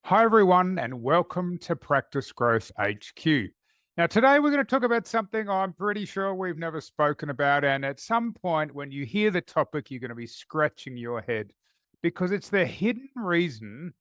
Hi, everyone, and welcome to Practice Growth HQ. Now, today we're going to talk about something I'm pretty sure we've never spoken about. And at some point, when you hear the topic, you're going to be scratching your head because it's the hidden reason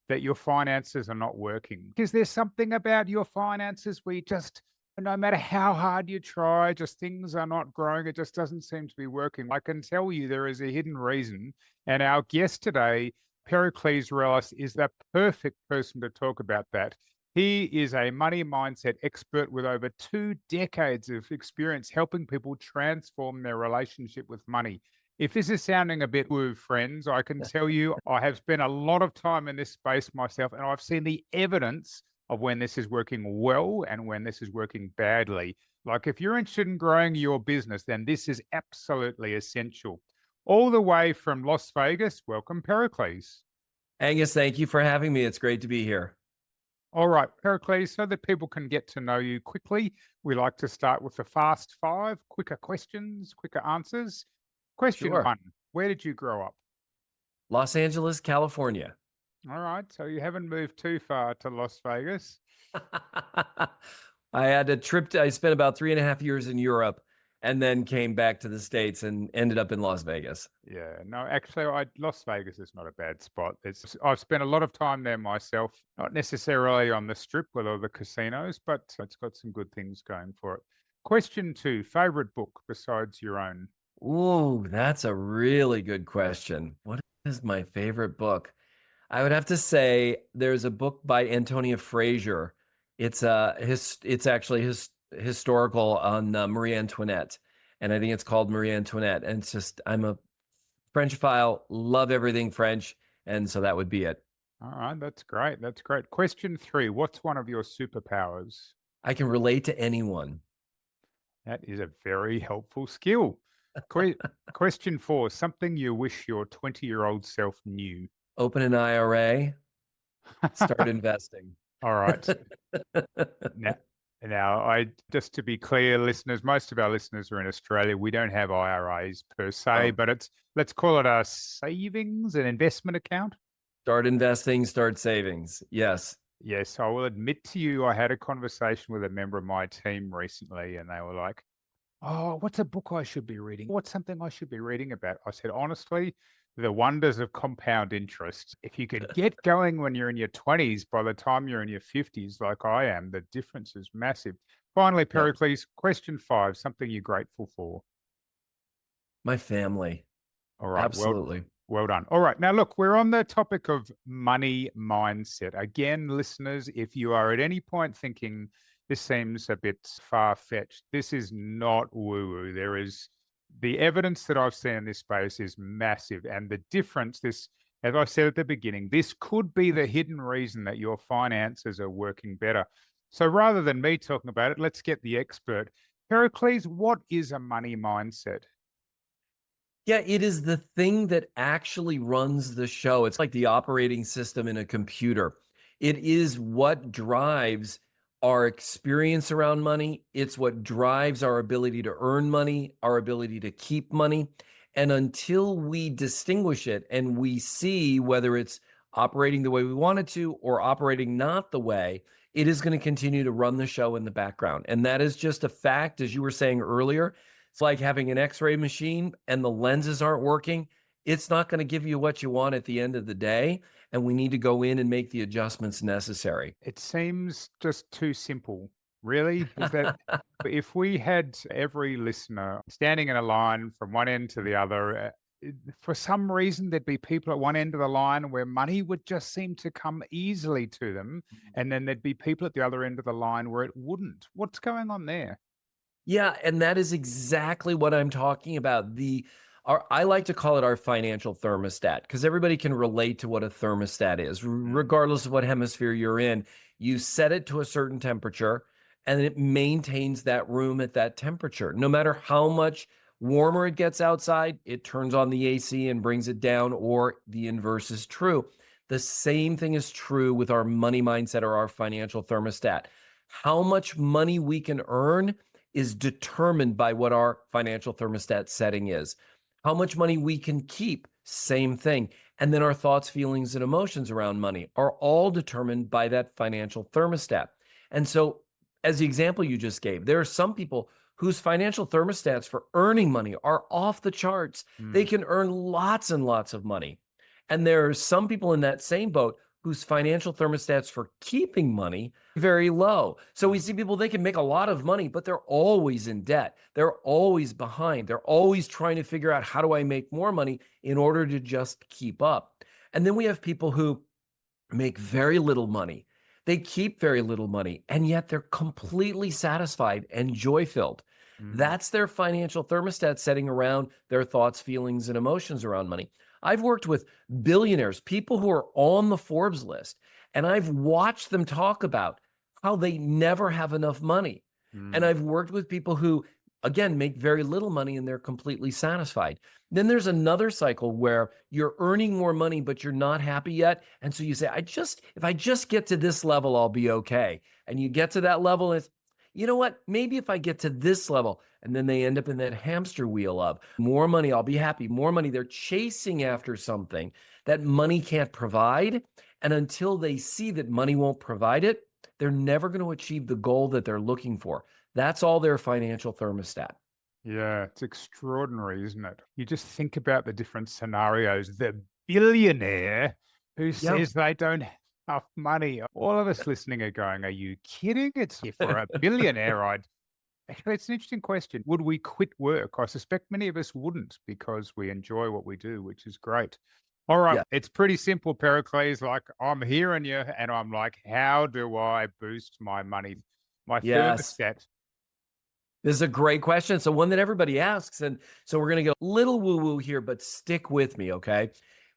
that your finances are not working. Is there something about your finances where you just, no matter how hard you try, just things are not growing? It just doesn't seem to be working. I can tell you there is a hidden reason. And our guest today, Pericles Rellas, is the perfect person to talk about that. He is a money mindset expert with over 2 decades of experience helping people transform their relationship with money. If this is sounding a bit woo, friends, I can tell you I have spent a lot of time in this space myself, and I've seen the evidence of when this is working well and when this is working badly. Like if you're interested in growing your business, then this is absolutely essential. All the way from Las Vegas, welcome, Pericles. Angus, thank you for having me. It's great to be here. All right, Pericles, so that people can get to know you quickly, we like to start with the fast five, quicker questions, quicker answers. Question Sure. one, where did you grow up? Los Angeles, California. All right, so you haven't moved too far to Las Vegas. I had a trip I spent about 3.5 years in Europe and then came back to the States and ended up in Las Vegas. Yeah, no, actually, Las Vegas is not a bad spot. I've spent a lot of time there myself, not necessarily on the strip with all the casinos, but it's got some good things going for it. Question two, favorite book besides your own? Ooh, that's a really good question. What is my favorite book? I would have to say there's a book by Antonia Fraser. It's actually historical on Marie Antoinette, and I think it's called Marie Antoinette. And it's just I'm a Frenchophile, love everything French, and so that would be it. All right, that's great. That's great. Question three, what's one of your superpowers? I can relate to anyone. That is a very helpful skill. Que- Question four, something you wish your 20-year-old self knew. Open an IRA, start investing. All right. Now, now, I just to be clear, listeners, most of our listeners are in Australia. We don't have IRAs per se, Oh, but let's call it a savings and investment account. start investing, start savings. Yes. Yes, I will admit to you, I had a conversation with a member of my team recently, and they were like, "Oh, what's a book I should be reading? What's something I should be reading about?" I said, honestly, the wonders of compound interest. If you could get going when you're in your 20s, by the time you're in your 50s, like I am, the difference is massive. Finally, Yep. Pericles, question five, something you're grateful for. My family. All right, Absolutely. well done. All right, now look, we're on the topic of money mindset. Again, listeners, if you are at any point thinking this seems a bit far-fetched, this is not woo-woo. There is the evidence that I've seen in this space is massive. And the difference, this, as I said at the beginning, this could be the hidden reason that your finances are working better. So rather than me talking about it, let's get the expert. Pericles, what is a money mindset? Yeah, it is the thing that actually runs the show. It's like the operating system in a computer. It is what drives our experience around money. It's what drives our ability to earn money, our ability to keep money. And until we distinguish it and we see whether it's operating the way we want it to or operating not the way, it is going to continue to run the show in the background. And that is just a fact, as you were saying earlier. It's like having an x-ray machine and the lenses aren't working. It's not going to give you what you want at the end of the day. And we need to go in and make the adjustments necessary. It seems just too simple. Really? Is that if we had every listener standing in a line from one end to the other, for some reason, there'd be people at one end of the line where money would just seem to come easily to them. And then there'd be people at the other end of the line where it wouldn't. What's going on there? Yeah, and that is exactly what I'm talking about. I like to call it our financial thermostat because everybody can relate to what a thermostat is, regardless of what hemisphere you're in. You set it to a certain temperature and it maintains that room at that temperature. No matter how much warmer it gets outside, it turns on the AC and brings it down, or the inverse is true. The same thing is true with our money mindset or our financial thermostat. How much money we can earn is determined by what our financial thermostat setting is. How much money we can keep same thing. And then our thoughts, feelings, and emotions around money are all determined by that financial thermostat. And so, as the example you just gave, there are some people whose financial thermostats for earning money are off the charts. They Mm, can earn lots and lots of money. And there are some people in that same boat whose financial thermostats for keeping money very low. So we mm. see people, they can make a lot of money, but they're always in debt. They're always behind. They're always trying to figure out, how do I make more money in order to just keep up? And then we have people who make very little money. They keep very little money, and yet they're completely satisfied and joy-filled. Mm, That's their financial thermostat setting around their thoughts, feelings, and emotions around money. I've worked with billionaires, people who are on the Forbes list, and I've watched them talk about how they never have enough money. And mm. I've worked with people who, again, make very little money and they're completely satisfied. Then there's another cycle where you're earning more money, but you're not happy yet. And so you say, if I just get to this level, I'll be okay. And you get to that level, and it's, you know what? Maybe if I get to this level, and then they end up in that hamster wheel of more money, I'll be happy, more money. They're chasing after something that money can't provide. And until they see that money won't provide it, they're never going to achieve the goal that they're looking for. That's all their financial thermostat. Yeah, it's extraordinary, isn't it? You just think about the different scenarios. The billionaire who Yeah. says they don't have enough money. All of us listening are going, "Are you kidding?" It's if for a billionaire, I'd. Actually, it's an interesting question. Would we quit work? I suspect many of us wouldn't because we enjoy what we do, which is great. All right, Yeah. it's pretty simple, Pericles. Like I'm hearing you, and I'm like, how do I boost my money, my Yes. thermostat? This is a great question. So one that everybody asks. And so we're going to go a little woo-woo here, but stick with me, okay?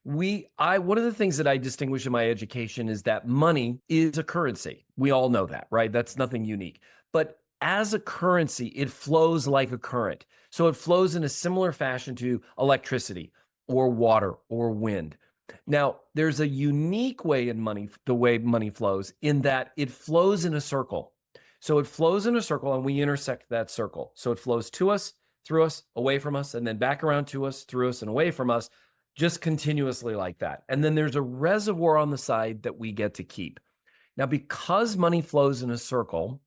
One of the things that I distinguish in my education is that money is a currency. We all know that, right? That's nothing unique. But as a currency, it flows like a current. So it flows in a similar fashion to electricity or water or wind. Now, there's a unique way in money, the way money flows, in that it flows in a circle. So it flows in a circle and we intersect that circle. So it flows to us, through us, away from us, and then back around to us, through us, and away from us, just continuously like that. And then there's a reservoir on the side that we get to keep. Now, because money flows in a circle,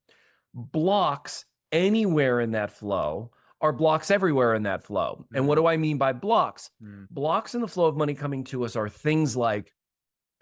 blocks anywhere in that flow are blocks everywhere in that flow. And what Mm, do I mean by blocks? mm, Blocks in the flow of money coming to us are things like,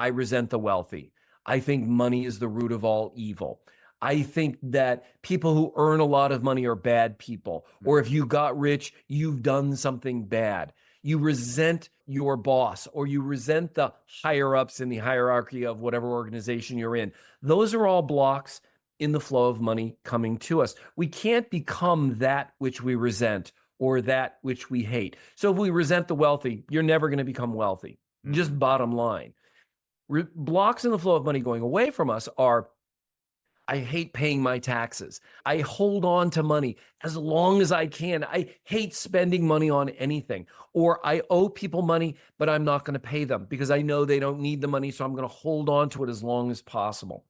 I resent the wealthy. I think money is the root of all evil. I think that people who earn a lot of money are bad people. Or if mm, you got rich, you've done something bad. You resent your boss, or you resent the higher ups in the hierarchy of whatever organization you're in. Those are all blocks in the flow of money coming to us. We can't become that which we resent or that which we hate. So if we resent the wealthy, you're never going to become wealthy. mm, Just bottom line. Blocks in the flow of money going away from us are, I hate paying my taxes. I hold on to money as long as I can. I hate spending money on anything. Or I owe people money, but I'm not going to pay them because I know they don't need the money. So I'm going to hold on to it as long as possible.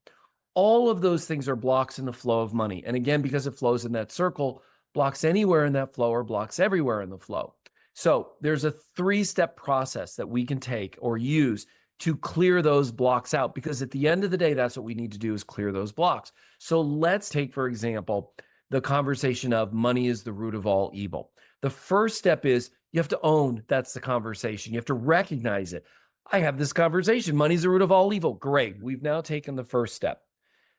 All of those things are blocks in the flow of money. And again, because it flows in that circle, blocks anywhere in that flow are blocks everywhere in the flow. So there's a 3-step process that we can take or use to clear those blocks out, because at the end of the day, that's what we need to do, is clear those blocks. So let's take, for example, the conversation of money is the root of all evil. The first step is you have to own that's the conversation. You have to recognize it. I have this conversation. Money's the root of all evil. Great. We've now taken the first step.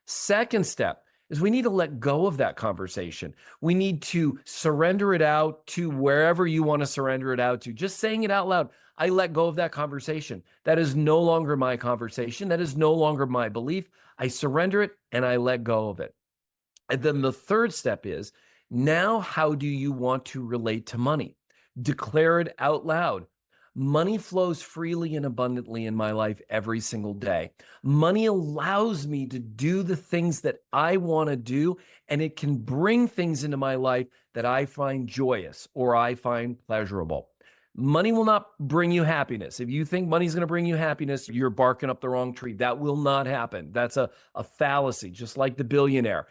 Second step is we need to let go of that conversation. We need to surrender it out to wherever you want to surrender it out to. Just saying it out loud. I let go of that conversation. That is no longer my conversation. That is no longer my belief. I surrender it and I let go of it. And then the third step is, now how do you want to relate to money? Declare it out loud. Money flows freely and abundantly in my life every single day. Money allows me to do the things that I want to do, and it can bring things into my life that I find joyous or I find pleasurable. Money will not bring you happiness. If you think money's going to bring you happiness, you're barking up the wrong tree. That will not happen. That's a fallacy, just like the billionaire.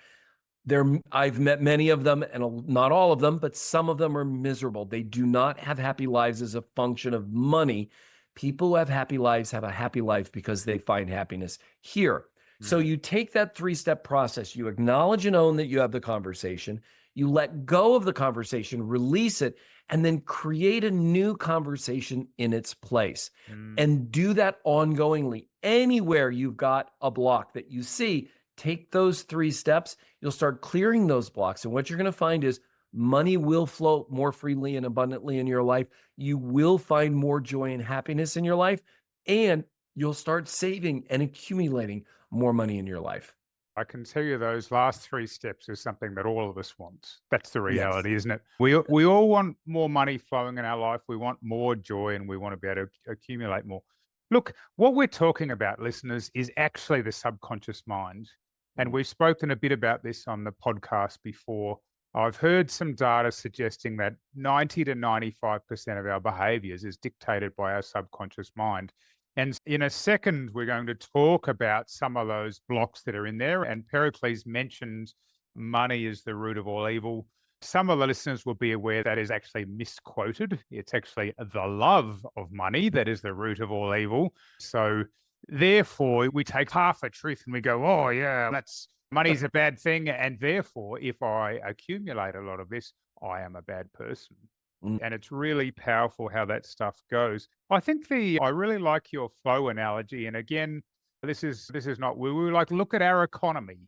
I've met many of them, and not all of them, but some of them are miserable. They do not have happy lives as a function of money. People who have happy lives have a happy life because they find happiness here. So Mm. you take that three-step process, you acknowledge and own that you have the conversation, you let go of the conversation, release it, and then create a new conversation in its place. Mm. And do that ongoingly. Anywhere you've got a block that you see, take those three steps. You'll start clearing those blocks. And what you're going to find is money will flow more freely and abundantly in your life. You will find more joy and happiness in your life. And you'll start saving and accumulating more money in your life. I can tell you those last three steps is something that all of us want. That's the Yes. reality, isn't it? We all want more money flowing in our life. We want more joy and we want to be able to accumulate more. Look, what we're talking about, listeners, is actually the subconscious mind. And Mm. we've spoken a bit about this on the podcast before. I've heard some data suggesting that 90 to 95% of our behaviors is dictated by our subconscious mind. And in a second, we're going to talk about some of those blocks that are in there. And Pericles mentioned money is the root of all evil. Some of the listeners will be aware that is actually misquoted. It's actually the love of money that is the root of all evil. So, therefore, we take half a truth and we go, oh, yeah, that's money's a bad thing. And therefore, if I accumulate a lot of this, I am a bad person. Mm. And it's really powerful how that stuff goes. I really like your flow analogy. And again, this is not woo woo. Like, look at our economy.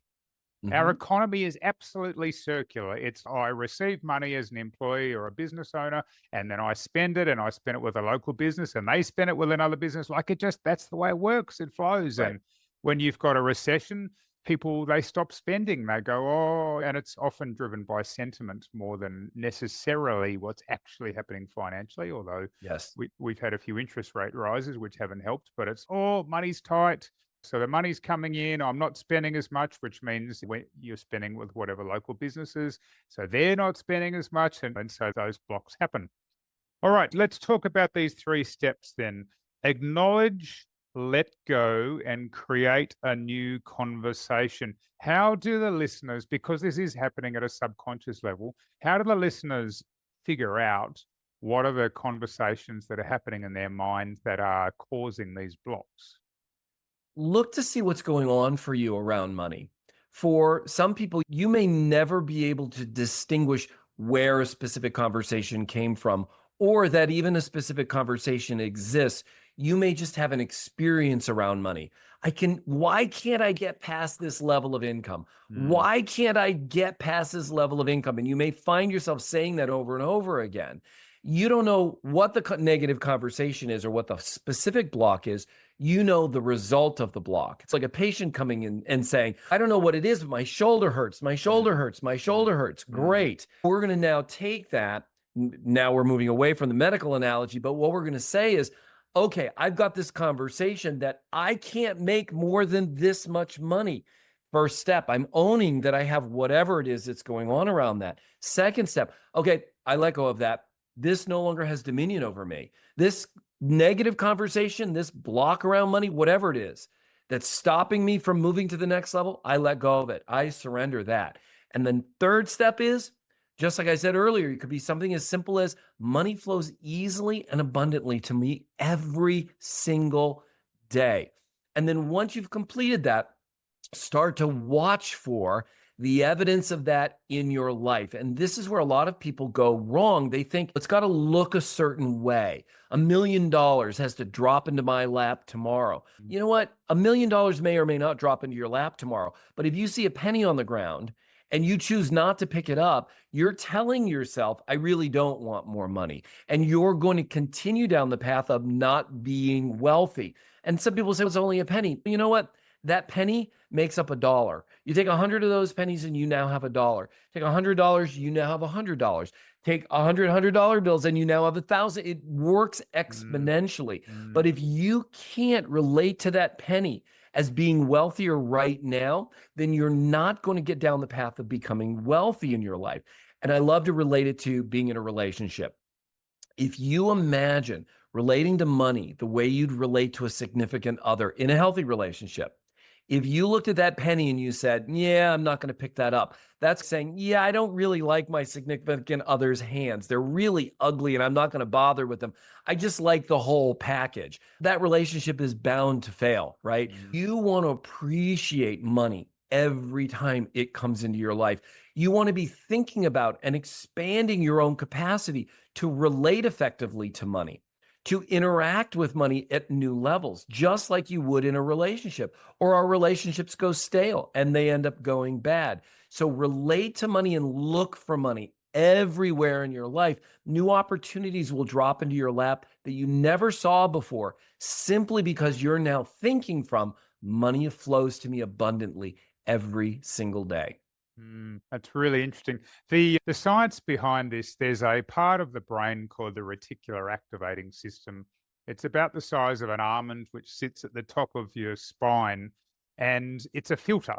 Our Mhm. economy is absolutely circular. It's I receive money as an employee or a business owner, and then I spend it, and I spend it with a local business, and they spend it with another business. Like that's the way it works. It flows. Right. And when you've got a recession, people they stop spending. They go, oh, and it's often driven by sentiment more than necessarily what's actually happening financially. Although Yes. we've had a few interest rate rises which haven't helped, but it's all money's tight. So the money's coming in. I'm not spending as much, which means when you're spending with whatever local businesses. So they're not spending as much. And so those blocks happen. All right, let's talk about these three steps then. Acknowledge, let go, and create a new conversation. How do the listeners, because this is happening at a subconscious level, how do the listeners figure out what are the conversations that are happening in their mind that are causing these blocks? Look to see what's going on for you around money. For some people, you may never be able to distinguish where a specific conversation came from or that even a specific conversation exists. You may just have an experience around money. Why can't I get past this level of income? Mm, Why can't I get past this level of income? And you may find yourself saying that over and over again. You don't know what the negative conversation is or what the specific block is. You know the result of the block. It's like a patient coming in and saying, I don't know what it is, but my shoulder hurts, my mm, shoulder hurts, my mm, shoulder hurts. mm, Great. We're going to now take that. Now we're moving away from the medical analogy, but what we're going to say is, okay, I've got this conversation that I can't make more than this much money. First step, I'm owning that I have whatever it is that's going on around that. Second step, okay, I let go of that. This no longer has dominion over me. This negative conversation, this block around money, whatever it is that's stopping me from moving to the next level, I let go of it. I surrender that. And then third step is, just like I said earlier, it could be something as simple as money flows easily and abundantly to me every single day. And then once you've completed that, start to watch for the evidence of that in your life. And this is where a lot of people go wrong. They think it's got to look a certain way. $1 million has to drop into my lap tomorrow. mm, You know what? $1 million may or may not drop into your lap tomorrow. But if you see a penny on the ground and you choose not to pick it up, you're telling yourself, I really don't want more money. And you're going to continue down the path of not being wealthy. And some people say it's only a penny. You know what? That penny makes up $1. You take 100 of those pennies and you now have $1. Take $100, you now have $100. Take 100 bills and you now have 1,000. It works mm, exponentially. But mm. if you can't relate to that penny as being wealthier right now, then you're not going to get down the path of becoming wealthy in your life. And I love to relate it to being in a relationship. If you imagine relating to money the way you'd relate to a significant other in a healthy relationship, If you looked at that penny and you said, yeah, I'm not going to pick that up, that's saying, yeah, I don't really like my significant other's hands. They're really ugly and I'm not going to bother with them. I just like the whole package. That relationship is bound to fail, right? You want to appreciate money every time it comes into your life. You want to be thinking about and expanding your own capacity to relate effectively to money, to interact with money at new levels, just like you would in a relationship, or our relationships go stale and they end up going bad. So relate to money and look for money everywhere in your life. New opportunities will drop into your lap that you never saw before, simply because you're now thinking from money flows to me abundantly every single day. That's really interesting. The science behind this, there's a part of the brain called the reticular activating system. It's about the size of an almond, which sits at the top of your spine, and it's a filter.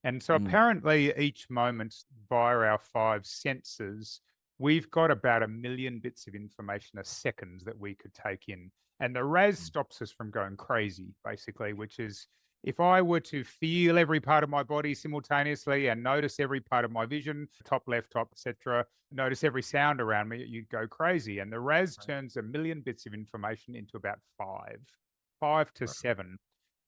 And so Mm, apparently each moment via our five senses, we've got about 1 million bits of information a second that we could take in. And the RAS mm, stops us from going crazy, basically, which is if I were to feel every part of my body simultaneously and notice every part of my vision, top, left, top, etc., notice every sound around me, you'd go crazy. And the RAS right, turns 1 million bits of information into about five to right. seven.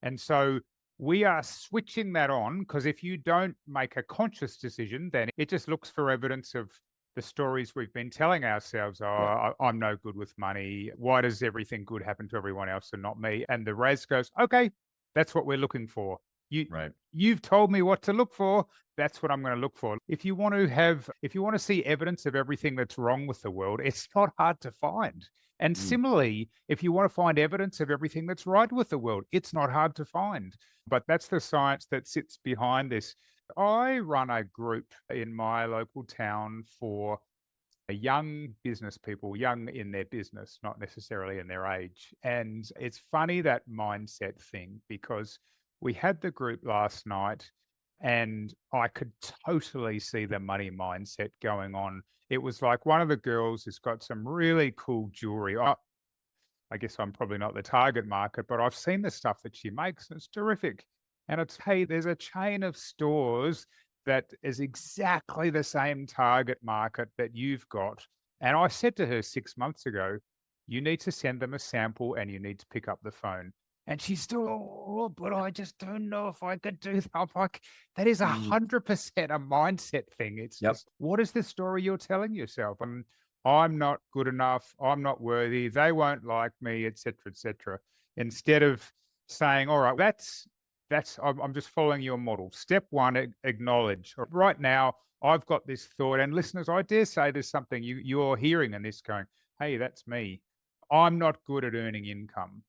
And so we are switching that on because if you don't make a conscious decision, then it just looks for evidence of the stories we've been telling ourselves. Oh, Yeah, I'm no good with money. Why does everything good happen to everyone else and not me? And the RAS goes, okay, that's what we're looking for. You, right. you've told me what to look for. That's what I'm going to look for. If you want to see evidence of everything that's wrong with the world, it's not hard to find. And Mm, similarly, if you want to find evidence of everything that's right with the world, it's not hard to find. But that's the science that sits behind this. I run a group in my local town for young business people, young in their business, not necessarily in their age. And it's funny that mindset thing because we had the group last night and I could totally see the money mindset going on. It was like one of the girls has got some really cool jewelry. I guess I'm probably not the target market, but I've seen the stuff that she makes and it's terrific. And it's, hey, there's a chain of stores that is exactly the same target market that you've got. And I said to her 6 months ago, you need to send them a sample and you need to pick up the phone. And she's still, oh, but I just don't know if I could do that. I'm like, that is mm, 100% a mindset thing. It's yep. just, what is the story you're telling yourself? And I'm not good enough, I'm not worthy, they won't like me, etc., etc. Instead of saying, all right, I'm just following your model. Step one, acknowledge. Right now, I've got this thought, and listeners, I dare say there's something you're hearing in this going, hey, that's me. I'm not good at earning income.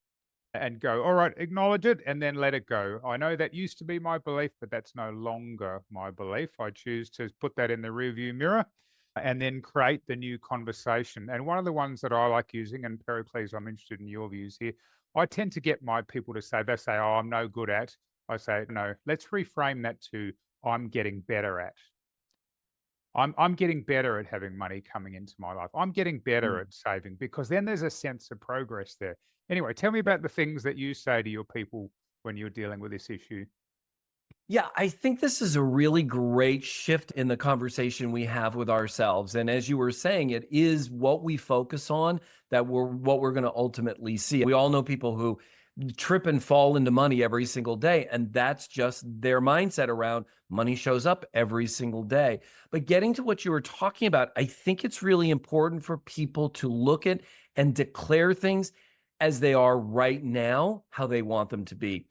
And go, all right, acknowledge it and then let it go. I know that used to be my belief, but that's no longer my belief. I choose to put that in the rearview mirror and then create the new conversation. And one of the ones that I like using, and Pericles, I'm interested in your views here. I tend to get my people to say, they say, oh, I'm no good at. I say, no, let's reframe that to I'm getting better at. I'm getting better at having money coming into my life. I'm getting better Mm, at saving because then there's a sense of progress there. Anyway, tell me about the things that you say to your people when you're dealing with this issue. yeah, I think this is a really great shift in the conversation we have with ourselves. And as you were saying, it is what we focus on that what we're going to ultimately see. We all know people who trip and fall into money every single day, and that's just their mindset around money shows up every single day. But getting to what you were talking about, I think it's really important for people to look at and declare things as they are right now, how they want them to be.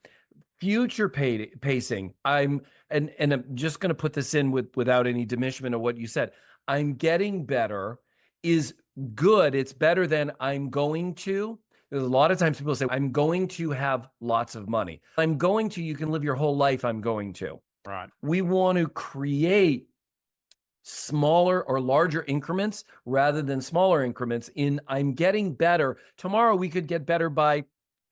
Pacing. And I'm just going to put this in without any diminishment of what you said. I'm getting better is good. It's better than I'm going to. There's a lot of times people say, I'm going to have lots of money. I'm going to, you can live your whole life. I'm going to. Right. We want to create smaller or larger increments rather than smaller increments in I'm getting better. Tomorrow we could get better by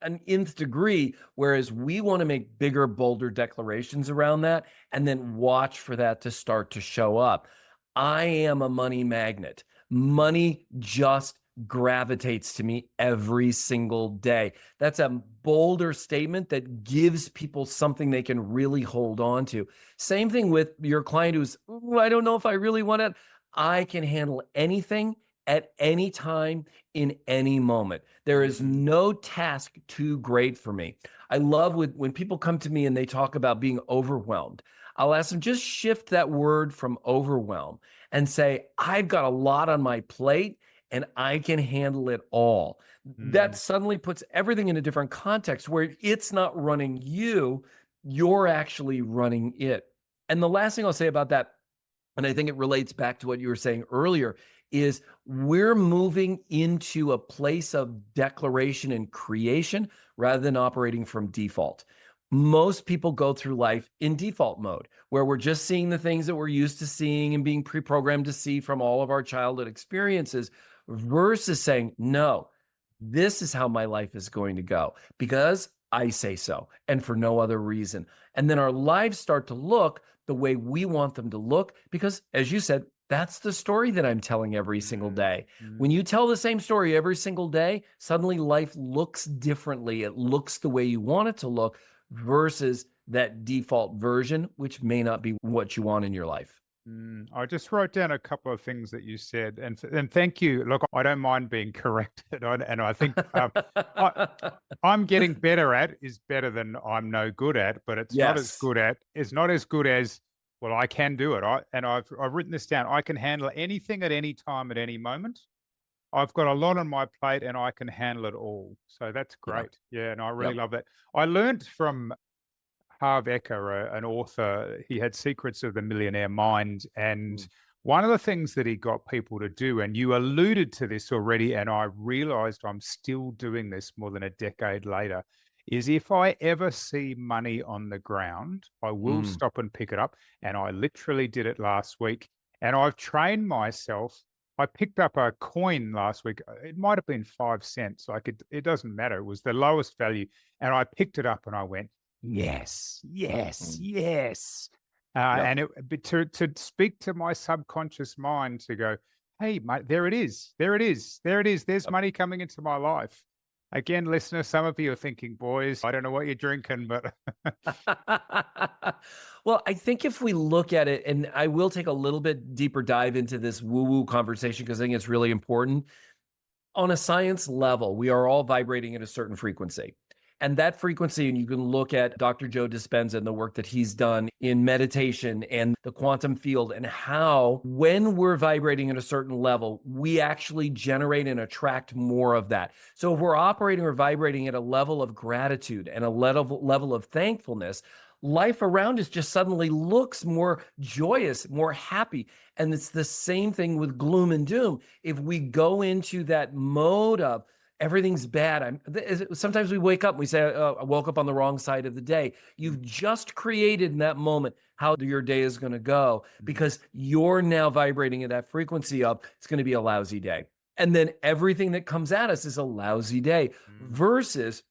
an nth degree, whereas we want to make bigger, bolder declarations around that and then watch for that to start to show up. I am a money magnet. Money just gravitates to me every single day. That's a bolder statement that gives people something they can really hold on to. Same thing with your client who's, "Ooh, I don't know if I really want it." I can handle anything at any time in any moment. There is Mm, no task too great for me. I love when people come to me and they talk about being overwhelmed. I'll ask them, just shift that word from overwhelm and say, I've got a lot on my plate and I can handle it all. That mm, suddenly puts everything in a different context where it's not running you, you're actually running it. And the last thing I'll say about that, and I think it relates back to what you were saying earlier, is we're moving into a place of declaration and creation rather than operating from default. Most people go through life in default mode, where we're just seeing the things that we're used to seeing and being pre-programmed to see from all of our childhood experiences, versus saying, no, this is how my life is going to go because I say so and for no other reason. And then our lives start to look the way we want them to look because, as you said, that's the story that I'm telling every single mm, day. When mm. you tell the same story every single day, suddenly life looks differently. It looks the way you want it to look versus that default version, which may not be what you want in your life. I just wrote down a couple of things that you said, and thank you. Look, I don't mind being corrected, and I think I, I'm getting better at is better than I'm no good at, but Yes. it's not as good as well. I can do it. I've written this down. I can handle anything at any time at any moment. I've got a lot on my plate, and I can handle it all. So that's Yeah. great. Yeah, and I really Yep. love that. I learned from Harv Eker, an author. He had Secrets of the Millionaire Mind. And Mm. one of the things that he got people to do, and you alluded to this already, and I realized I'm still doing this more than a decade later, is if I ever see money on the ground, I will Mm. stop and pick it up. And I literally did it last week. And I've trained myself. I picked up a coin last week. It might have been 5 cents. It doesn't matter. It was the lowest value. And I picked it up and I went, yes, yes, Mm. yes. Yep. And but to speak to my subconscious mind to go, hey, mate, there it is, there it is, there it is. There's money coming into my life. Again, listeners, some of you are thinking, boys, I don't know what you're drinking, but Well, I think if we look at it, and I will take a little bit deeper dive into this woo-woo conversation because I think it's really important. On a science level, we are all vibrating at a certain frequency. And that frequency, and you can look at Dr. Joe Dispenza and the work that he's done in meditation and the quantum field, and how when we're vibrating at a certain level, we actually generate and attract more of that. So if we're operating or vibrating at a level of gratitude and a level of thankfulness, life around us just suddenly looks more joyous, more happy. And it's the same thing with gloom and doom. If we go into that mode of everything's bad, sometimes we wake up and we say, I woke up on the wrong side of the day. You've just created in that moment how your day is going to go because you're now vibrating at that frequency of it's going to be a lousy day. And then everything that comes at us is a lousy day versus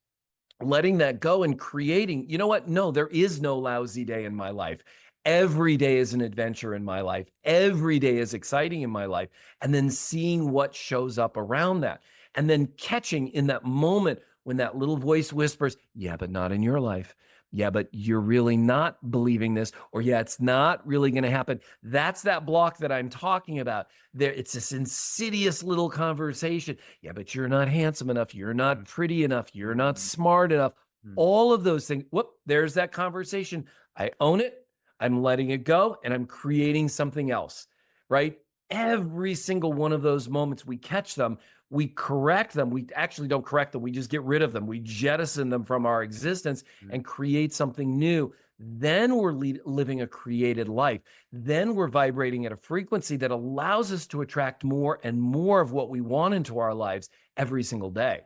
letting that go and creating, you know what? No, there is no lousy day in my life. Every day is an adventure in my life. Every day is exciting in my life. And then seeing what shows up around that. And then catching in that moment when that little voice whispers, yeah, but not in your life. Yeah, but you're really not believing this. Or yeah, it's not really going to happen. That's that block that I'm talking about. There, it's this insidious little conversation. Yeah, but you're not handsome enough. You're not pretty enough. You're not smart enough. All of those things. Whoop, there's that conversation. I own it. I'm letting it go and I'm creating something else, right? Every single one of those moments, we catch them, we correct them. We actually don't correct them. We just get rid of them. We jettison them from our existence and create something new. Then we're living a created life. Then we're vibrating at a frequency that allows us to attract more and more of what we want into our lives every single day.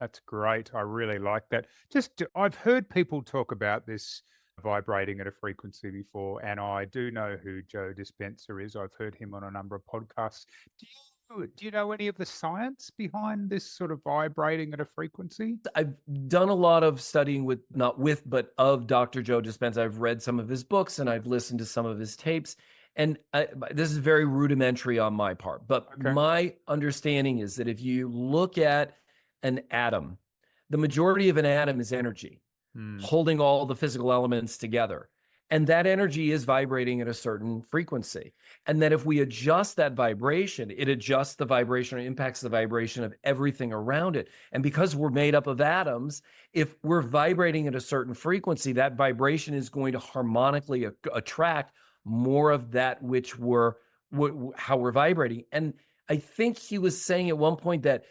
That's great. I really like that. I've heard people talk about this vibrating at a frequency before, and I do know who Joe Dispenza is. I've heard him on a number of podcasts. Do you know any of the science behind this sort of vibrating at a frequency? I've done a lot of studying with, not with, but of Dr. Joe Dispenza. I've read some of his books and I've listened to some of his tapes. And this is very rudimentary on my part, but Okay. my understanding is that if you look at an atom, the majority of an atom is energy, Hmm. holding all the physical elements together. And that energy is vibrating at a certain frequency. And that if we adjust that vibration, it adjusts the vibration or impacts the vibration of everything around it. And because we're made up of atoms, if we're vibrating at a certain frequency, that vibration is going to harmonically attract more of that which how we're vibrating. And I think he was saying at one point that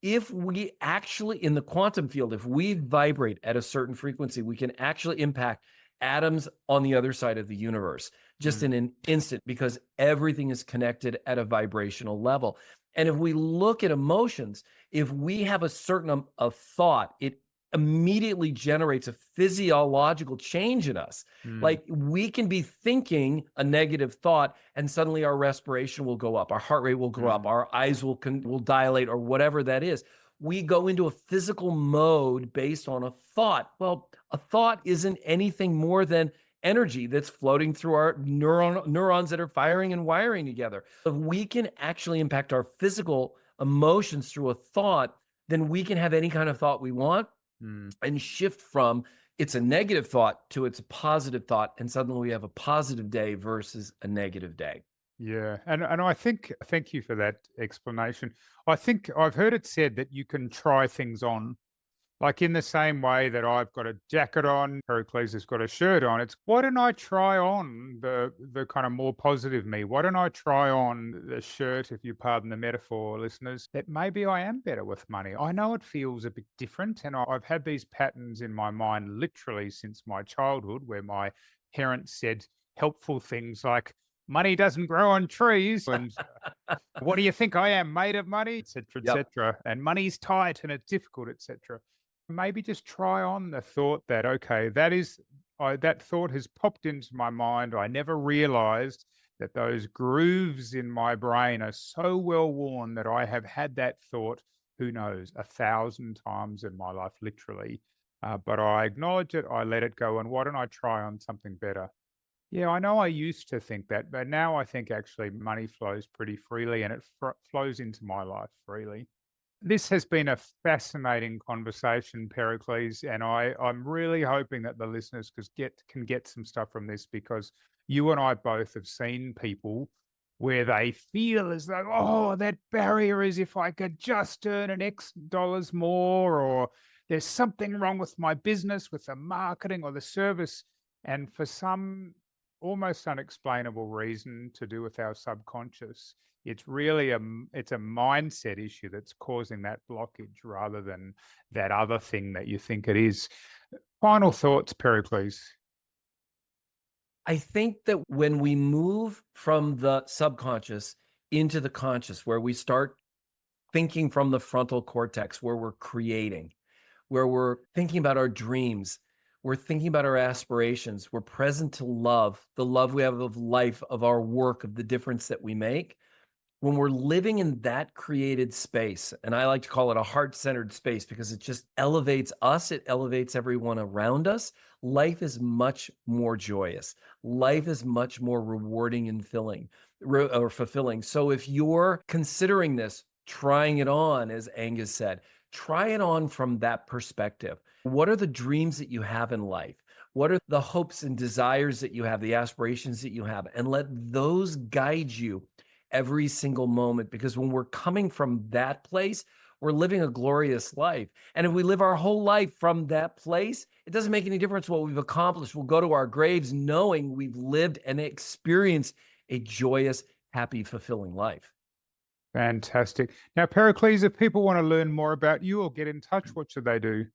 if we actually, in the quantum field, if we vibrate at a certain frequency, we can actually impact atoms on the other side of the universe just Hmm. in an instant, because everything is connected at a vibrational level. And if we look at emotions, if we have a certain of thought, it immediately generates a physiological change in us. Hmm. Like we can be thinking a negative thought and suddenly our respiration will go up, our heart rate will go up, Hmm. our eyes will dilate, or whatever that is. We go into a physical mode based on a thought. Well, a thought isn't anything more than energy that's floating through our neurons that are firing and wiring together. If we can actually impact our physical emotions through a thought, then we can have any kind of thought we want Hmm. and shift from it's a negative thought to it's a positive thought. And suddenly we have a positive day versus a negative day. Yeah, and I think thank you for that explanation. I think I've heard it said that you can try things on, like in the same way that I've got a jacket on, Pericles has got a shirt on. It's why don't I try on the kind of more positive me? Why don't I try on the shirt, if you pardon the metaphor, listeners, that maybe I am better with money. I know it feels a bit different, and I've had these patterns in my mind literally since my childhood, where my parents said helpful things like money doesn't grow on trees and what do you think I am, made of money, etc., Yep. etc., and money's tight and it's difficult, etc. Maybe just try on the thought that, okay, that thought has popped into my mind. I never realized that those grooves in my brain are so well worn that I have had that thought, who knows, 1,000 times in my life, literally. But I acknowledge it, I let it go, and why don't I try on something better? Yeah, I know I used to think that, but now I think actually money flows pretty freely and it flows into my life freely. This has been a fascinating conversation, Pericles, and I'm really hoping that the listeners can get some stuff from this, because you and I both have seen people where they feel as though, oh, that barrier is if I could just earn an X dollars more, or there's something wrong with my business, with the marketing or the service. And for some almost unexplainable reason to do with our subconscious, it's really it's a mindset issue that's causing that blockage rather than that other thing that you think it is. Final thoughts, Pericles. I think that when we move from the subconscious into the conscious, where we start thinking from the frontal cortex, where we're creating, where we're thinking about our dreams, we're thinking about our aspirations, we're present to love, the love we have of life, of our work, of the difference that we make. When we're living in that created space, and I like to call it a heart-centered space because it just elevates us, it elevates everyone around us, life is much more joyous. Life is much more rewarding and fulfilling. So if you're considering this, trying it on, as Angus said, try it on from that perspective. What are the dreams that you have in life? What are the hopes and desires that you have, the aspirations that you have? And let those guide you every single moment, because when we're coming from that place, we're living a glorious life. And if we live our whole life from that place, it doesn't make any difference what we've accomplished. We'll go to our graves knowing we've lived and experienced a joyous, happy, fulfilling life. Fantastic. Now, Pericles, if people want to learn more about you or get in touch, what should they do?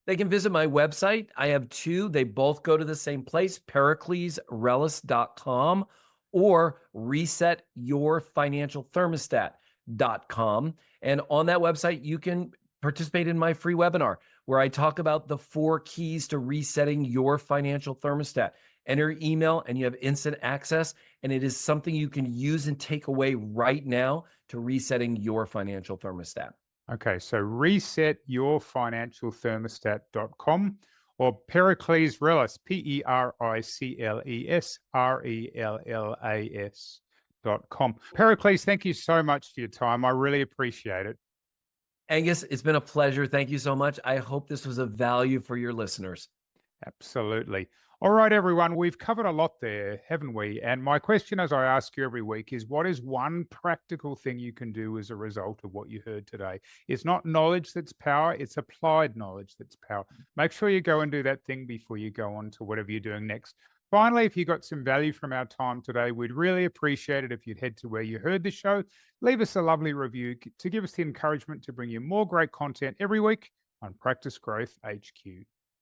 They can visit my website. I have two. They both go to the same place, periclesrellas.com or resetyourfinancialthermostat.com. And on that website, you can participate in my free webinar where I talk about the 4 keys to resetting your financial thermostat. Enter email and you have instant access, and it is something you can use and take away right now to resetting your financial thermostat. Okay, so resetyourfinancialthermostat.com, or Pericles Rellas, Pericles Rellas.com. Thank you so much for your time. I really appreciate it. Angus, it's been a pleasure. Thank you so much. I hope this was of value for your listeners. Absolutely. All right, everyone, we've covered a lot there, haven't we? And my question, as I ask you every week, is what is one practical thing you can do as a result of what you heard today? It's not knowledge that's power, it's applied knowledge that's power. Make sure you go and do that thing before you go on to whatever you're doing next. Finally, if you got some value from our time today, we'd really appreciate it if you'd head to where you heard the show, leave us a lovely review to give us the encouragement to bring you more great content every week on Practice Growth HQ.